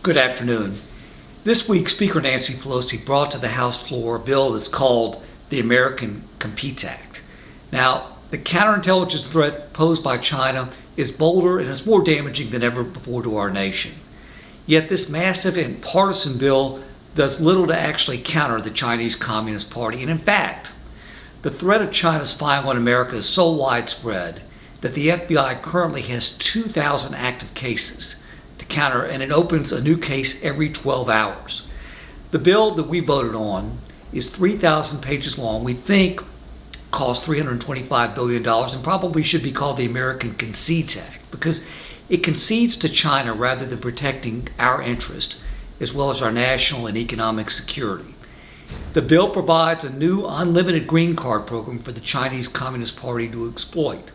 Good afternoon. This week, Speaker Nancy Pelosi brought to the House floor a bill that's called the American Competes Act. Now, the counterintelligence threat posed by China is bolder and is more damaging than ever before to our nation. Yet this massive and partisan bill does little to actually counter the Chinese Communist Party. And in fact, the threat of China spying on America is so widespread that the FBI currently has 2,000 active cases to counter, and it opens a new case every 12 hours. The bill that we voted on is 3,000 pages long. We think costs $325 billion and probably should be called the American Competes Act because it concedes to China rather than protecting our interest as well as our national and economic security. The bill provides a new unlimited green card program for the Chinese Communist Party to exploit.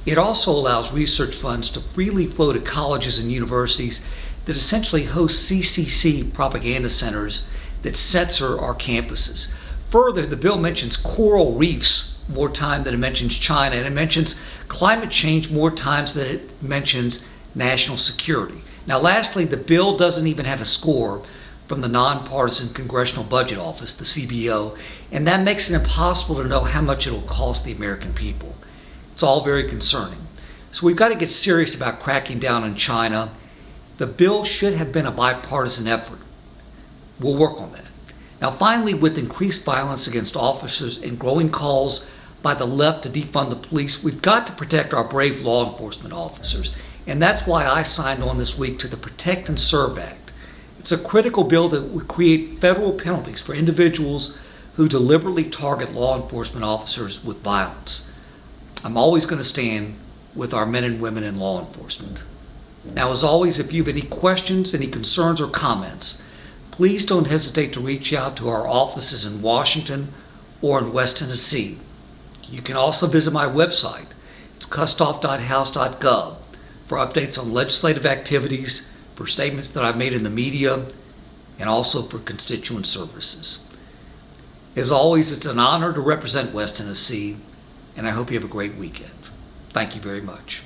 It also allows research funds to freely flow to colleges and universities that essentially host CCC propaganda centers that censor our campuses. Further, the bill mentions coral reefs more time than it mentions China, and it mentions climate change more times than it mentions national security. Now, lastly, the bill doesn't even have a score from the Nonpartisan Congressional Budget Office, the CBO, and that makes it impossible to know how much it'll cost the American people. It's all very concerning. So we've got to get serious about cracking down on China. The bill should have been a bipartisan effort. We'll work on that. Now, finally, with increased violence against officers and growing calls by the left to defund the police, we've got to protect our brave law enforcement officers. And that's why I signed on this week to the Protect and Serve Act. It's a critical bill that would create federal penalties for individuals who deliberately target law enforcement officers with violence. I'm always going to stand with our men and women in law enforcement. Now, as always, if you have any questions, any concerns, or comments, please don't hesitate to reach out to our offices in Washington or in West Tennessee. You can also visit my website. It's kustoff.house.gov for updates on legislative activities, for statements that I've made in the media, and also for constituent services. As always, it's an honor to represent West Tennessee, and I hope you have a great weekend. Thank you very much.